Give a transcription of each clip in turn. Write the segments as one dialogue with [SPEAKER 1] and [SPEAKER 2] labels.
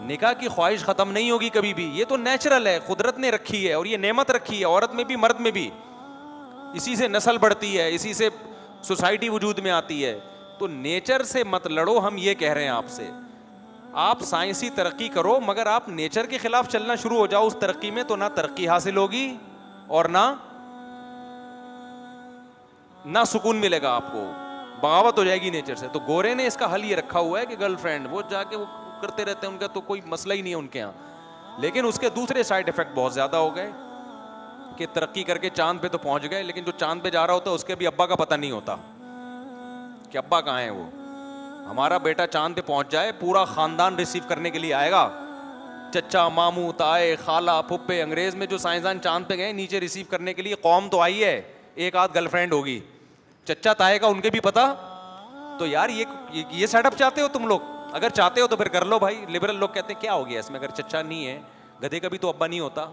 [SPEAKER 1] نکاح کی خواہش ختم نہیں ہوگی کبھی بھی, یہ تو نیچرل ہے, قدرت نے رکھی ہے اور یہ نعمت رکھی ہے, عورت میں بھی مرد میں بھی, اسی سے نسل بڑھتی ہے, اسی سے سوسائٹی وجود میں آتی ہے. تو نیچر سے مت لڑو, ہم یہ کہہ رہے ہیں آپ سے. آپ سائنسی ترقی کرو مگر آپ نیچر کے خلاف چلنا شروع ہو جاؤ اس ترقی میں, تو نہ ترقی حاصل ہوگی اور نہ سکون ملے گا آپ کو, بغاوت ہو جائے گی نیچر سے. تو گورے نے اس کا حل یہ رکھا ہوا ہے کہ گرل فرینڈ وہ جا کے وہ کرتے رہتے ہیں, ان کا تو کوئی مسئلہ ہی نہیں ہے ان کے یہاں. لیکن اس کے دوسرے سائڈ افیکٹ بہت زیادہ ہو گئے کہ ترقی کر کے چاند پہ تو پہنچ گئے, لیکن جو چاند پہ جا رہا ہوتا ہے اس کے بھی ابا کا پتہ نہیں ہوتا کہ ابا کہاں ہے وہ. ہمارا بیٹا چاند پہ پہنچ جائے, پورا خاندان ریسیو کرنے کے لیے آئے گا, چچا, ماموں, تائے, خالہ, پھپھے. انگریز میں جو سائنسدان چاند پہ گئے نیچے ریسیو کرنے کے لیے قوم تو آئی ہے, ایک آدھ گرل فرینڈ ہوگی, چچا تائے کا ان کے بھی پتا. تو یار یہ سیٹ اپ چاہتے ہو تم لوگ؟ اگر چاہتے ہو تو پھر کر لو بھائی. لبرل لوگ کہتے ہیں کیا ہو گیا اس میں, اگر چچا نہیں ہے, گدھے کا بھی تو ابا نہیں ہوتا,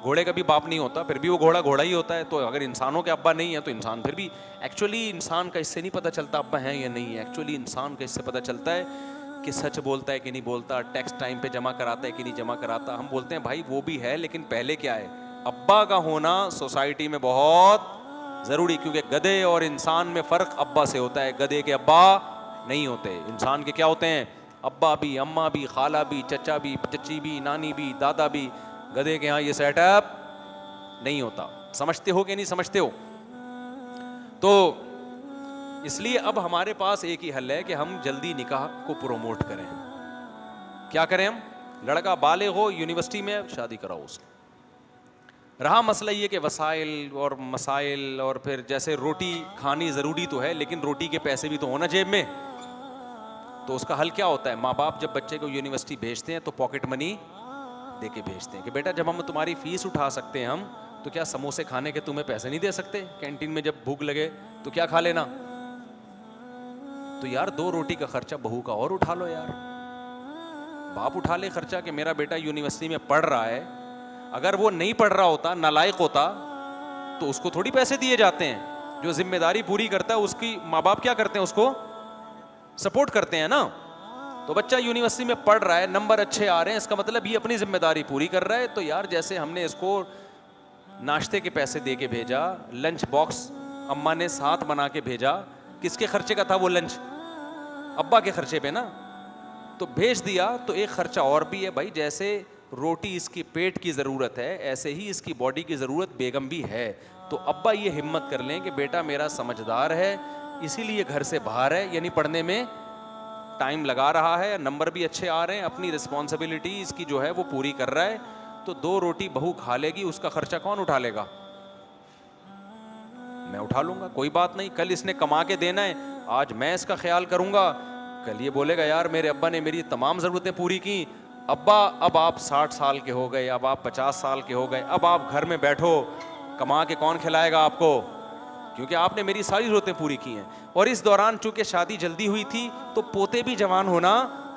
[SPEAKER 1] گھوڑے کا بھی باپ نہیں ہوتا, پھر بھی وہ گھوڑا گھوڑا ہی ہوتا ہے. تو اگر انسانوں کے ابا نہیں ہے تو انسان پھر بھی ایکچولی انسان کا اس سے نہیں پتہ چلتا ابا ہیں یا نہیں ہے. ایکچولی انسان کا اس سے پتہ چلتا ہے کہ سچ بولتا ہے کہ نہیں بولتا, ٹیکس ٹائم پہ جمع کراتا ہے کہ نہیں جمع کراتا. ہم بولتے ہیں بھائی وہ بھی ہے, لیکن پہلے کیا ہے, ابا کا ہونا سوسائٹی میں بہت ضروری, کیونکہ گدھے اور انسان میں فرق ابا سے ہوتا ہے. گدھے کے ابا نہیں ہوتے, انسان کے کیا ہوتے ہیں, ابا بھی, اماں بھی, خالہ بھی, چچا بھی, چچی بھی, نانی بھی, دادا بھی. گدھے کے ہاں یہ سیٹ اپ نہیں ہوتا. سمجھتے ہو کہ نہیں سمجھتے ہو؟ تو اس لیے اب ہمارے پاس ایک ہی حل ہے کہ ہم جلدی نکاح کو پروموٹ کریں. کیا کریں ہم؟ لڑکا بالغ ہو, یونیورسٹی میں شادی کراؤ اس کو. رہا مسئلہ یہ کہ وسائل اور مسائل, اور پھر جیسے روٹی کھانی ضروری تو ہے, لیکن روٹی کے پیسے بھی تو ہونا جیب میں. تو اس کا حل کیا ہوتا ہے؟ ماں باپ جب بچے کو یونیورسٹی بھیجتے ہیں تو پاکٹ منی دے کے بھیجتے ہیں کہ بیٹا جب ہم تمہاری فیس اٹھا سکتے ہیں ہم, تو کیا سموسے کھانے کے تمہیں پیسے نہیں دے سکتے؟ کینٹین میں جب بھوک لگے تو کیا کھا لینا. تو یار 2 روٹی کا خرچہ بہو کا اور اٹھا لو یار. باپ اٹھا لے خرچہ کہ میرا بیٹا یونیورسٹی میں پڑھ رہا ہے. اگر وہ نہیں پڑھ رہا ہوتا, نالائق ہوتا, تو اس کو تھوڑی پیسے دیے جاتے ہیں. جو ذمہ داری پوری کرتا ہے اس کی ماں باپ کیا کرتے ہیں, اس کو سپورٹ کرتے ہیں نا. تو بچہ یونیورسٹی میں پڑھ رہا ہے, نمبر اچھے آ رہے ہیں, اس کا مطلب یہ اپنی ذمہ داری پوری کر رہا ہے. تو یار جیسے ہم نے اس کو ناشتے کے پیسے دے کے بھیجا, لنچ باکس اماں نے ساتھ بنا کے بھیجا, کس کے خرچے کا تھا وہ لنچ؟ ابا کے خرچے پہ نا. تو بھیج دیا. تو ایک خرچہ اور بھی ہے بھائی, جیسے روٹی اس کی پیٹ کی ضرورت ہے, ایسے ہی اس کی باڈی کی ضرورت بیگم بھی ہے. تو ابا یہ ہمت کر لیں کہ بیٹا میرا سمجھدار ہے, اسی لیے گھر سے باہر ہے, یعنی پڑھنے میں ٹائم لگا رہا ہے, نمبر بھی اچھے آ رہے ہیں, اپنی رسپانسبلٹی اس کی جو ہے وہ پوری کر رہا ہے. تو 2 روٹی بہو کھا لے گی, اس کا خرچہ کون اٹھا لے گا؟ میں اٹھا لوں گا, کوئی بات نہیں. کل اس نے کما کے دینا ہے, آج میں اس کا خیال کروں گا. کل یہ بولے گا یار میرے ابا نے میری تمام ضرورتیں پوری کی. ابا اب آپ 60 سال کے ہو گئے, اب آپ 50 سال کے ہو گئے, اب آپ گھر میں بیٹھو, کما کے کون کھلائے گا آپ کو؟ کیونکہ آپ نے میری ساری ضرورتیں پوری کی ہیں. اور اس دوران چونکہ شادی جلدی ہوئی تھی تو پوتے بھی جوان ہونا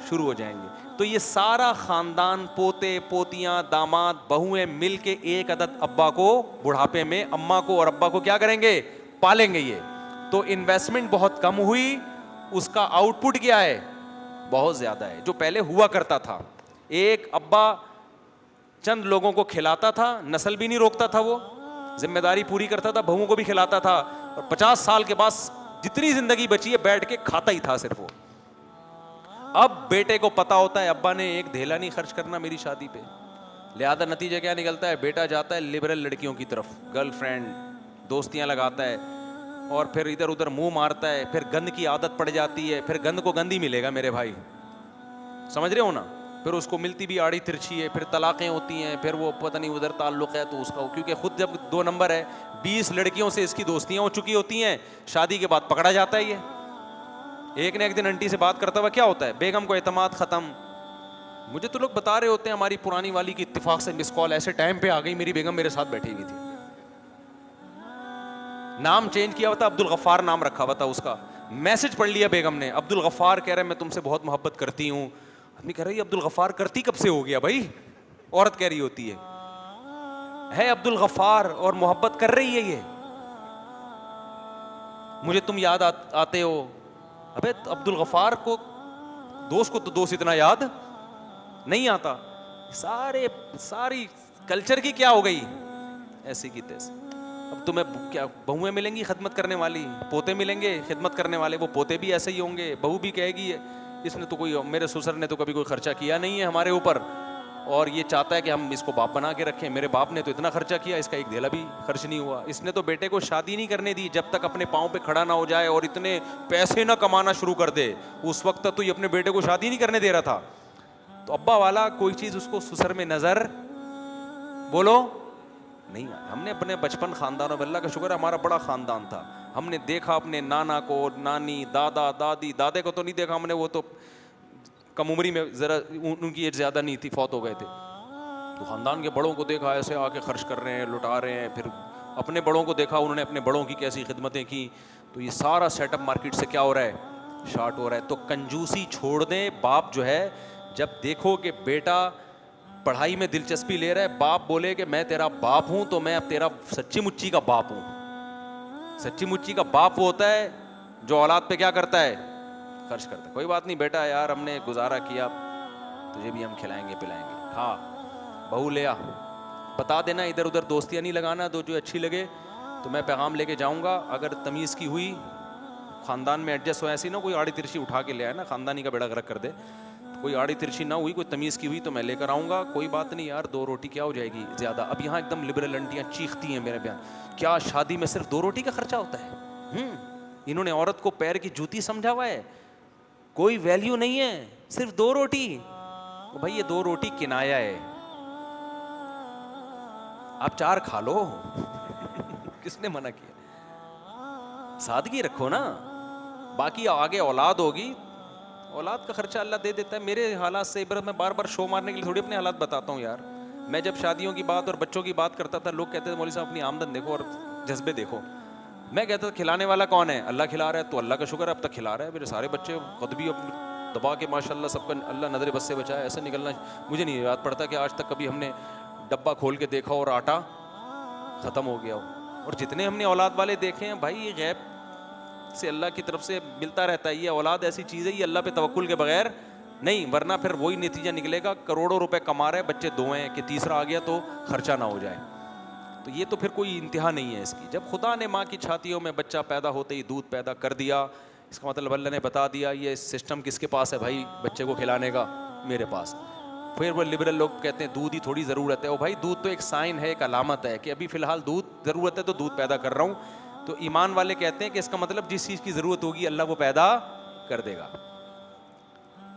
[SPEAKER 1] شروع ہو جائیں گے. تو یہ سارا خاندان, پوتے پوتیاں, داماد, بہویں مل کے ایک عدد ابا کو بڑھاپے میں اماں کو اور ابا کو کیا کریں گے؟ پالیں گے. یہ تو انویسٹمنٹ بہت کم ہوئی, اس کا آؤٹ پٹ کیا ہے؟ بہت زیادہ ہے. جو پہلے ہوا کرتا تھا, ایک ابا چند لوگوں کو کھلاتا تھا, نسل بھی نہیں روکتا تھا, وہ ذمہ داری پوری کرتا تھا, بہوؤں کو بھی کھلاتا تھا, اور 50 سال کے بعد جتنی زندگی بچی ہے بیٹھ کے کھاتا ہی تھا صرف وہ. اب بیٹے کو پتا ہوتا ہے ابا نے ایک دھیلا نہیں خرچ کرنا میری شادی پہ, لہذا نتیجہ کیا نکلتا ہے؟ بیٹا جاتا ہے لبرل لڑکیوں کی طرف, گرل فرینڈ, دوستیاں لگاتا ہے, اور پھر ادھر ادھر منہ مارتا ہے. پھر گند کی عادت پڑ جاتی ہے, پھر گند کو گند ہی ملے گا میرے بھائی, سمجھ رہے ہو نا. پھر اس کو ملتی بھی آڑی ترچھی ہے, پھر طلاقیں ہوتی ہیں, پھر وہ پتہ نہیں ادھر تعلق ہے تو اس کا, کیونکہ خود جب 2 نمبر ہے, 20 لڑکیوں سے اس کی دوستیاں ہو چکی ہوتی ہیں, شادی کے بعد پکڑا جاتا ہے. یہ ایک نہ ایک دن انٹی سے بات کرتا ہوا کیا ہوتا ہے؟ بیگم کو اعتماد ختم. مجھے تو لوگ بتا رہے ہوتے ہیں ہماری پرانی والی کی اتفاق سے مس کال ایسے ٹائم پہ آ گئی, میری بیگم میرے ساتھ بیٹھی ہوئی تھی, نام چینج کیا ہوا تھا, عبد الغفار نام رکھا ہوا تھا اس کا. میسج پڑھ لیا بیگم نے, عبد الغفار کہہ رہے میں تم سے بہت محبت کرتی ہوں. آدمی کہہ رہا ہے عبد الغفار کرتی کب سے ہو گیا بھائی؟ عورت کہہ رہی ہوتی ہے عبد الغفار اور محبت کر رہی ہے یہ, مجھے تم یاد آتے ہو. ابے عبد الغفار کو دوست کو تو دوست اتنا یاد نہیں آتا. ساری کلچر کی کیا ہو گئی ایسی کی تیسی. اب تمہیں کیا بہویں ملیں گی خدمت کرنے والی, پوتے ملیں گے خدمت کرنے والے, وہ پوتے بھی ایسے ہی ہوں گے. بہو بھی کہے گی اس نے تو کوئی, میرے سسر نے تو کبھی کوئی خرچہ کیا نہیں ہے ہمارے اوپر, اور یہ چاہتا ہے کہ ہم اس کو باپ بنا کے رکھیں. میرے باپ نے تو اتنا خرچہ کیا, اس کا ایک دھیلا بھی خرچ نہیں ہوا. اس نے تو بیٹے کو شادی نہیں کرنے دی جب تک اپنے پاؤں پہ کھڑا نہ ہو جائے اور اتنے پیسے نہ کمانا شروع کر دے. اس وقت تک تو یہ اپنے بیٹے کو شادی نہیں کرنے دے رہا تھا. تو ابا والا کوئی چیز اس کو سسر میں نظر بولو نہیں. ہم نے اپنے بچپن خاندانوں میں, اللہ کا شکر ہے ہمارا بڑا خاندان تھا, ہم نے دیکھا اپنے نانا کو, نانی, دادا, دادی, دادے کو تو نہیں دیکھا ہم نے, وہ تو کم عمری میں, ذرا ان کی ایج زیادہ نہیں تھی, فوت ہو گئے تھے. تو خاندان کے بڑوں کو دیکھا ایسے آ کے خرچ کر رہے ہیں, لٹا رہے ہیں. پھر اپنے بڑوں کو دیکھا, انہوں نے اپنے بڑوں کی کیسی خدمتیں کی. تو یہ سارا سیٹ اپ مارکیٹ سے کیا ہو رہا ہے, شارٹ ہو رہا ہے. تو کنجوسی چھوڑ دیں. باپ جو ہے جب دیکھو کہ بیٹا پڑھائی میں دلچسپی لے رہا ہے, باپ بولے کہ میں تیرا باپ ہوں تو میں اب تیرا سچی مچی کا باپ ہوں. سچی مچی کا باپ وہ ہوتا ہے جو اولاد پہ کیا کرتا ہے, خرچ کرتا ہے. کوئی بات نہیں بیٹا, یار ہم نے گزارا کیا, تجھے بھی ہم کھلائیں گے پلائیں گے, کھا, بہو لے آ, بتا دینا ادھر ادھر دوستیاں نہیں لگانا. جو اچھی لگے تو میں پیغام لے کے جاؤں گا. اگر تمیز کی ہوئی, خاندان میں ایڈجسٹ ہو, ایسی نہ کوئی آڑی ترچی اٹھا کے لے آئے نا, خاندانی کا بیڑا غرق کر دے. کوئی آڑی ترچی نہ ہوئی, کوئی تمیز کی ہوئی تو میں لے کر آؤں گا. کوئی بات نہیں یار, 2 روٹی کیا ہو جائے گی زیادہ. اب یہاں ایک دم لبرل انٹیاں چیختی ہیں میرے بیان, کیا شادی میں صرف 2 روٹی کا خرچہ ہوتا ہے؟ انہوں نے عورت کو پیر کی جوتی سمجھا ہوا ہے, کوئی ویلیو نہیں ہے, صرف 2 روٹی. بھائی یہ 2 روٹی کنایا ہے, آپ 4 کھا لو. کس نے منع کیا؟ سادگی رکھو نا. باقی آگے اولاد ہوگی, اولاد کا خرچہ اللہ دے دیتا ہے. میرے حالات سے عبرت, میں بار بار شو مارنے کے لیے تھوڑی اپنے حالات بتاتا ہوں یار. میں جب شادیوں کی بات اور بچوں کی بات کرتا تھا, لوگ کہتے تھے مولوی صاحب اپنی آمدن دیکھو اور جذبے دیکھو. میں کہتا تھا کھلانے والا کون ہے؟ اللہ کھلا رہا ہے. تو اللہ کا شکر ہے اب تک کھلا رہا ہے. میرے سارے بچے خود بھی دبا کے ماشاء اللہ سب کا اللہ نظر بس سے بچایا. ایسے نکلنا مجھے نہیں یاد پڑتا کہ آج تک کبھی ہم نے ڈبہ کھول کے دیکھا اور آٹا ختم ہو گیا ہو. اور جتنے ہم نے اولاد والے دیکھے ہیں بھائی, یہ غیب سے اللہ کی طرف سے ملتا رہتا ہے. یہ اولاد ایسی چیز ہے, یہ اللہ پہ توکل کے بغیر نہیں, ورنہ پھر وہی نتیجہ نکلے گا. کروڑوں روپے کما رہے, بچے 2 ہیں کہ تیسرا آ گیا تو خرچہ نہ ہو جائے. تو یہ تو پھر کوئی انتہا نہیں ہے اس کی. جب خدا نے ماں کی چھاتیوں میں بچہ پیدا ہوتے ہی دودھ پیدا کر دیا, اس کا مطلب اللہ نے بتا دیا یہ سسٹم کس کے پاس ہے بھائی بچے کو کھلانے کا, میرے پاس. پھر وہ لبرل لوگ کہتے ہیں دودھ ہی تھوڑی ضرورت ہے. او بھائی دودھ تو ایک سائن ہے, ایک علامت ہے کہ ابھی فی الحال دودھ ضرورت ہے تو دودھ پیدا کر رہا ہوں. تو ایمان والے کہتے ہیں کہ اس کا مطلب جس چیز کی ضرورت ہوگی اللہ وہ پیدا کر دے گا.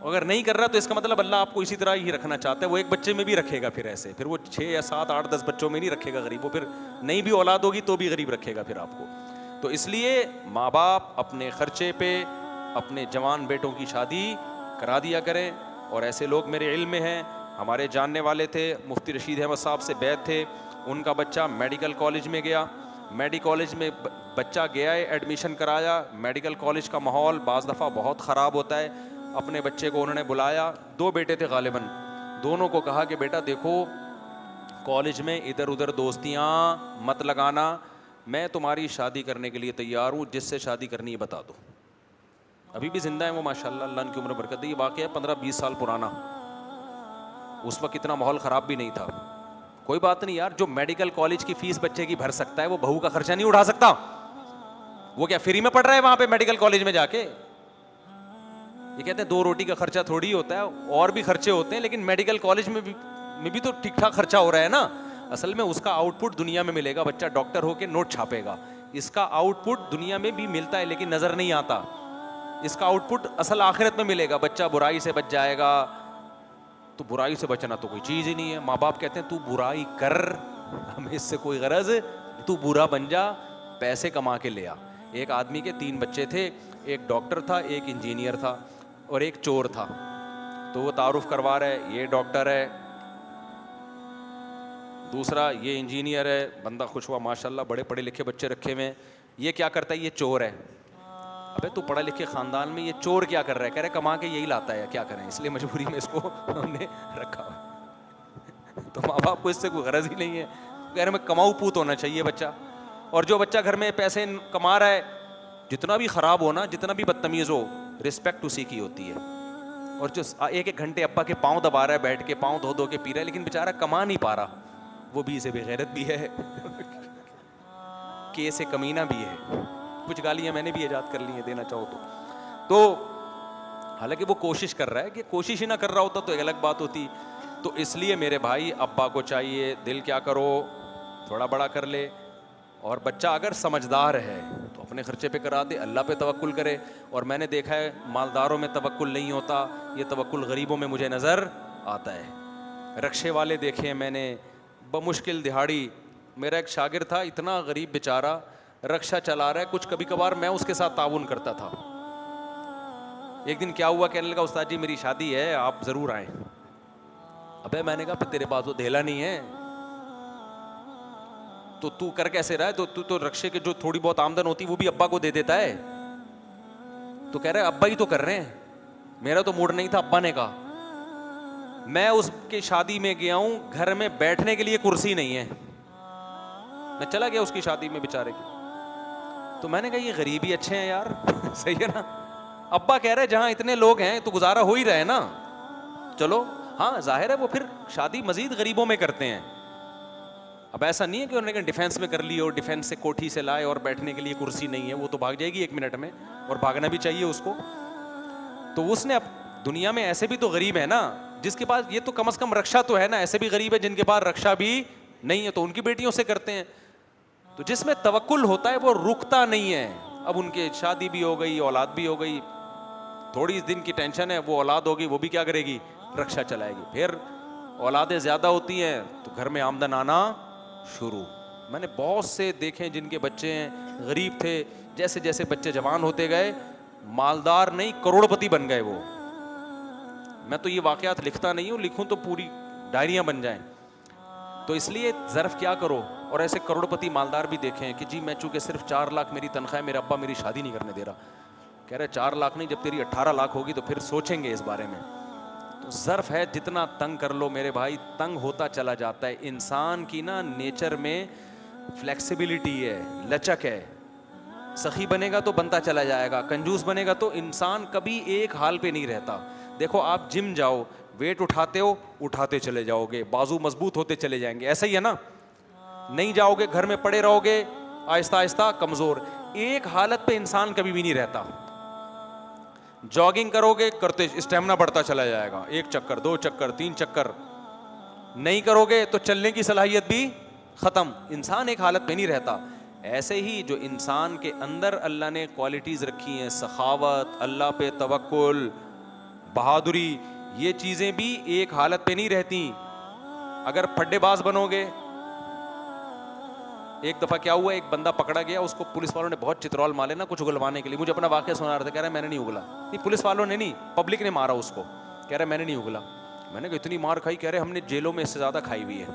[SPEAKER 1] اگر نہیں کر رہا تو اس کا مطلب اللہ آپ کو اسی طرح ہی رکھنا چاہتا ہے. وہ ایک بچے میں بھی رکھے گا, پھر ایسے پھر وہ 6 یا 7 8 10 بچوں میں نہیں رکھے گا غریب. وہ پھر نہیں بھی اولاد ہوگی تو بھی غریب رکھے گا پھر آپ کو. تو اس لیے ماں باپ اپنے خرچے پہ اپنے جوان بیٹوں کی شادی کرا دیا کریں. اور ایسے لوگ میرے علم میں ہیں, ہمارے جاننے والے تھے, مفتی رشید احمد صاحب سے بیعت تھے. ان کا بچہ میڈیکل کالج میں گیا, میڈیکل کالج میں بچہ گیا ہے, ایڈمیشن کرایا. میڈیکل کالج کا ماحول بعض دفعہ بہت خراب ہوتا ہے. اپنے بچے کو انہوں نے بلایا, 2 بیٹے تھے غالباً, دونوں کو کہا کہ بیٹا دیکھو کالج میں ادھر ادھر دوستیاں مت لگانا, میں تمہاری شادی کرنے کے لیے تیار ہوں, جس سے شادی کرنی ہے بتا دو. ابھی بھی زندہ ہے وہ ماشاء اللہ, اللہ ان کی عمر برکت دے. یہ واقعہ 15-20 سال پرانا, اس وقت اتنا ماحول خراب بھی نہیں تھا. کوئی بات نہیں یار, جو میڈیکل کالج کی فیس بچے کی بھر سکتا ہے وہ بہو کا خرچہ نہیں اٹھا سکتا. وہ کیا فری میں پڑھ رہا ہے وہاں پہ میڈیکل کالج میں جا کے؟ یہ کہتے ہیں 2 روٹی کا خرچہ تھوڑی ہوتا ہے, اور بھی خرچے ہوتے ہیں, لیکن میڈیکل کالج میں بھی تو ٹھیک ٹھاک خرچہ ہو رہا ہے نا. اصل میں اس کا آؤٹ پٹ دنیا میں ملے گا, بچہ ڈاکٹر ہو کے نوٹ چھاپے گا, اس کا آؤٹ پٹ دنیا میں بھی ملتا ہے لیکن نظر نہیں آتا. اس کا آؤٹ پٹ اصل آخرت میں ملے گا. بچہ برائی سے بچ جائے گا, تو برائی سے بچنا تو کوئی چیز ہی نہیں ہے. ماں باپ کہتے ہیں تو برائی کر, ہمیں اس سے کوئی غرض, تو برا بن جا, پیسے کما کے لے آ. ایک آدمی کے 3 بچے تھے, ایک ڈاکٹر تھا, ایک انجینئر تھا اور ایک چور تھا. تو وہ تعارف کروا رہا ہے, یہ ڈاکٹر ہے, دوسرا یہ انجینئر ہے. بندہ خوش ہوا, ماشاءاللہ بڑے پڑھے لکھے بچے رکھے ہوئے ہیں. یہ کیا کرتا ہے؟ یہ چور ہے. ابے تو پڑھا لکھے خاندان میں یہ چور کیا کر رہا ہے؟ کہہ رہے کما کے یہی لاتا ہے, کیا کریں, اس لیے مجبوری میں اس کو ہم نے رکھا. تو ماں باپ کو اس سے کوئی غرض ہی نہیں ہے, کہہ رہے میں کماؤ پوت ہونا چاہیے بچہ. اور جو بچہ گھر میں پیسے کما رہا ہے, جتنا بھی خراب ہونا, جتنا بھی بدتمیز ہو, رسپیکٹ اسی کی ہوتی ہے. اور جو ایک ایک گھنٹے ابا کے پاؤں دبا رہا ہے بیٹھ کے, پاؤں دھو دھو کے پی رہا ہے, لیکن بیچارہ کما نہیں پا رہا, وہ بھی اسے بغیرت بھی ہے کہ اسے کمینہ بھی ہے. کچھ گالیاں میں نے بھی ایجاد کر لی ہیں دینا چاہو تو حالانکہ وہ کوشش کر رہا ہے, کہ کوشش ہی نہ کر رہا ہوتا تو ایک الگ بات ہوتی. تو اس لیے میرے بھائی ابا کو چاہیے دل کیا کرو تھوڑا بڑا کر لے, اور بچہ اگر سمجھدار ہے تو اپنے خرچے پہ کرا دے, اللہ پہ توکل کرے. اور میں نے دیکھا ہے مالداروں میں توکل نہیں ہوتا, یہ توکل غریبوں میں مجھے نظر آتا ہے. رکشے والے دیکھے ہیں میں نے, بمشکل دہاڑی. میرا ایک شاگرد تھا اتنا غریب بیچارہ, رکشہ چلا رہا ہے, کچھ کبھی کبھار میں اس کے ساتھ تعاون کرتا تھا. ایک دن کیا ہوا, کہنے لگا استاد جی میری شادی ہے آپ ضرور آئیں. ابے میں نے کہا پھر تیرے پاس وہ دھیلا نہیں ہے تو تو کر کیسے رہا ہے, تو رکشے کے جو تھوڑی بہت آمدن ہوتی وہ بھی ابا کو دے دیتا ہے. تو کہہ رہے ابا ہی تو کر رہے ہیں, میرا تو موڈ نہیں تھا. ابا نے کہا میں اس کی شادی میں گیا ہوں, گھر میں بیٹھنے کے لیے کرسی نہیں ہے, میں چلا گیا اس کی شادی میں بیچارے کی. تو میں نے کہا یہ غریب ہی اچھے ہیں یار صحیح ہے نا. ابا کہہ رہے جہاں اتنے لوگ ہیں تو گزارا ہو ہی رہے نا, چلو ہاں ظاہر ہے وہ پھر شادی مزید غریبوں میں کرتے ہیں. اب ایسا نہیں ہے کہ انہوں نے ڈیفینس میں کر لی اور ڈیفینس سے کوٹھی سے لائے اور بیٹھنے کے لیے کرسی نہیں ہے, وہ تو بھاگ جائے گی 1 منٹ میں, اور بھاگنا بھی چاہیے اس کو. تو اس نے اب دنیا میں ایسے بھی تو غریب ہے نا جس کے پاس یہ تو کم از کم رکشہ تو ہے نا, ایسے بھی غریب ہے جن کے پاس رکشہ بھی نہیں ہے تو ان کی بیٹیوں سے کرتے ہیں. تو جس میں توکل ہوتا ہے وہ رکتا نہیں ہے. اب ان کے شادی بھی ہو گئی, اولاد بھی ہو گئی, تھوڑی دن کی ٹینشن ہے, وہ اولاد ہوگی وہ بھی کیا کرے گی, رکشہ چلائے گی. پھر اولادیں زیادہ ہوتی ہیں تو گھر میں آمدن آنا شروع. میں نے بہت سے دیکھے جن کے بچے ہیں غریب تھے, جیسے جیسے بچے جوان ہوتے گئے مالدار نہیں کروڑ پتی بن گئے وہ. میں تو یہ واقعات لکھتا نہیں ہوں, لکھوں تو پوری ڈائریاں بن جائیں. تو اس لیے ظرف کیا کرو. اور ایسے کروڑ پتی مالدار بھی دیکھے ہیں کہ جی میں چونکہ صرف 4 لاکھ میری تنخواہ ہے, میرا ابا میری شادی نہیں کرنے دے رہا. کہہ رہے 4 لاکھ نہیں, جب تیری 18 لاکھ ہوگی تو پھر سوچیں گے اس بارے میں. تو ظرف ہے جتنا تنگ کر لو میرے بھائی, تنگ ہوتا چلا جاتا ہے. انسان کی نا نیچر میں فلیکسیبلٹی ہے, لچک ہے. سخی بنے گا تو بنتا چلا جائے گا, کنجوس بنے گا تو انسان کبھی ایک حال پہ نہیں رہتا. دیکھو آپ جم جاؤ, ویٹ اٹھاتے ہو, اٹھاتے چلے جاؤ گے, بازو مضبوط ہوتے چلے جائیں گے, ایسا ہی ہے نا. نہیں جاؤ گے, گھر میں پڑے رہو گے, آہستہ آہستہ کمزور. ایک حالت پہ انسان کبھی بھی نہیں رہتا. جاگنگ کرو گے کرتے اسٹیمنا بڑھتا چلا جائے گا, 1 چکر 2 چکر 3 چکر. نہیں کرو گے تو چلنے کی صلاحیت بھی ختم. انسان ایک حالت پہ نہیں رہتا. ایسے ہی جو انسان کے اندر اللہ نے کوالٹیز رکھی ہیں, سخاوت, اللہ پہ توکل, بہادری, یہ چیزیں بھی ایک حالت پہ نہیں رہتی. اگر پھڈے باز بنو گے. ایک دفعہ کیا ہوا, ایک بندہ پکڑا گیا, اس کو پولیس والوں نے بہت چترول مارے نا کچھ اگلوانے کے لیے. مجھے اپنا واقعہ سنا رہا تھا, کہہ رہا ہے میں نے نہیں اگلا. نہیں پولیس والوں نے نہیں, پبلک نے مارا اس کو. کہہ رہا ہے میں نے نہیں اگلا. میں نے کہا اتنی مار کھائی؟ کہہ رہے ہم نے جیلوں میں اس سے زیادہ کھائی ہوئی ہے.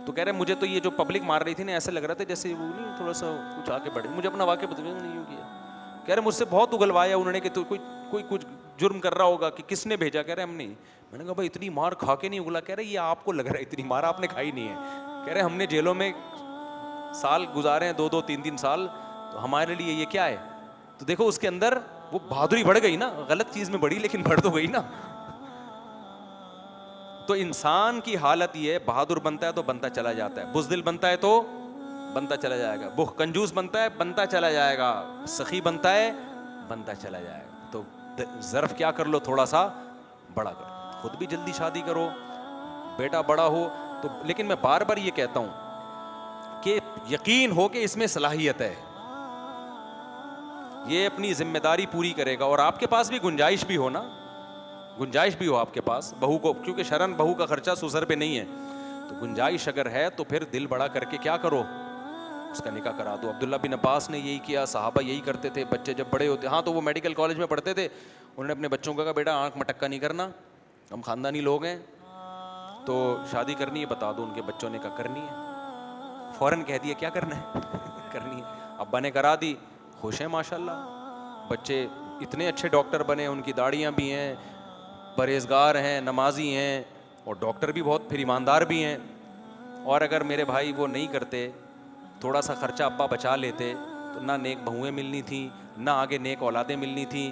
[SPEAKER 1] تو کہہ رہے مجھے تو یہ جو پبلک مار رہی تھی نا ایسے لگ رہا تھا جیسے وہ نہیں تھوڑا سا کچھ آگے بڑھے. مجھے اپنا واقعہ بتایا نہیں یوں کیا. کہہ رہے مجھ سے بہت اگلوایا انہوں نے کہ تو کوئی کچھ جرم کر رہا ہوگا, کہ کس نے بھیجا. کہہ رہے ہم نہیں. میں نے کہا بھائی اتنی مار کھا کے نہیں اگلا. کہہ رہے یہ آپ کو لگ رہا ہے اتنی مار آپ نے کھائی نہیں ہے. کہہ رہے ہم نے جیلوں میں سال گزارے ہیں, 2 3 سال, تو ہمارے لیے یہ کیا ہے. تو دیکھو اس کے اندر وہ بہادری بڑھ گئی نا, غلط چیز میں بڑھی لیکن بڑھ تو گئی نا. تو انسان کی حالت یہ ہے, بہادر بنتا ہے تو بنتا چلا جاتا ہے, بزدل بنتا ہے تو بنتا چلا جائے گا, کنجوس بنتا ہے بنتا چلا جائے گا, سخی بنتا ہے بنتا چلا جائے گا. تو ظرف کیا کر لو, تھوڑا سا بڑا کرو. خود بھی جلدی شادی کرو, بیٹا بڑا ہو تو. لیکن میں بار بار یہ کہتا ہوں کہ یقین ہو کہ اس میں صلاحیت ہے, یہ اپنی ذمہ داری پوری کرے گا. اور آپ کے پاس بھی گنجائش بھی ہو نا, گنجائش بھی ہو آپ کے پاس بہو کو, کیونکہ شرن بہو کا خرچہ سسر پہ نہیں ہے. تو گنجائش اگر ہے تو پھر دل بڑا کر کے کیا کرو, اس کا نکاح کرا دو. عبداللہ بن عباس نے یہی کیا, صحابہ یہی کرتے تھے. بچے جب بڑے ہوتے, ہاں تو وہ میڈیکل کالج میں پڑھتے تھے, انہوں نے اپنے بچوں کو کہا بیٹا آنکھ مٹکا نہیں کرنا, ہم خاندانی لوگ ہیں, تو شادی کرنی ہے بتا دو. ان کے بچوں نے کہا کرنی ہے. فوراً کہہ دیا کیا کرنا ہے کرنی ہے. ابا نے کرا دی, خوش ہیں ماشاء اللہ. بچے اتنے اچھے ڈاکٹر بنے, ان کی داڑیاں بھی ہیں, پرہیزگار ہیں, نمازی ہیں, اور ڈاکٹر بھی بہت پھر ایماندار بھی ہیں. اور اگر میرے بھائی وہ نہیں کرتے, تھوڑا سا خرچہ ابا بچا لیتے, تو نہ نیک بہویں ملنی تھیں, نہ آگے نیک اولادیں ملنی تھیں.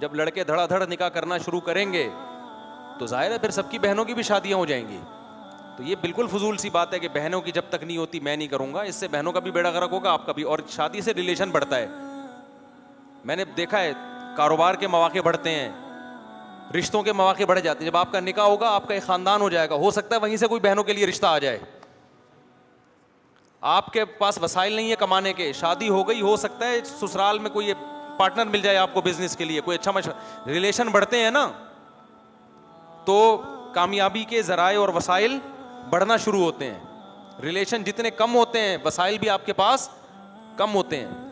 [SPEAKER 1] جب لڑکے دھڑا دھڑ نکاح کرنا شروع کریں گے تو ظاہر ہے پھر سب کی بہنوں کی بھی شادیاں ہو جائیں گی. تو یہ بالکل فضول سی بات ہے کہ بہنوں کی جب تک نہیں ہوتی میں نہیں کروں گا. اس سے بہنوں کا بھی بیڑا غرق ہوگا, آپ کا بھی, اور شادی سے ریلیشن بڑھتا ہے. میں نے دیکھا ہے کاروبار کے مواقع بڑھتے ہیں, رشتوں کے مواقع بڑھ جاتے ہیں. جب آپ کا نکاح ہوگا آپ کا ایک خاندان ہو جائے گا, ہو سکتا ہے وہیں سے کوئی بہنوں کے لیے رشتہ آ جائے. آپ کے پاس وسائل نہیں ہے کمانے کے, شادی ہو گئی, ہو سکتا ہے سسرال میں کوئی پارٹنر مل جائے آپ کو بزنس کے لیے, کوئی اچھا مشورہ. ریلیشن بڑھتے ہیں نا تو کامیابی کے ذرائع اور وسائل بڑھنا شروع ہوتے ہیں. ریلیشن جتنے کم ہوتے ہیں وسائل بھی آپ کے پاس کم ہوتے ہیں.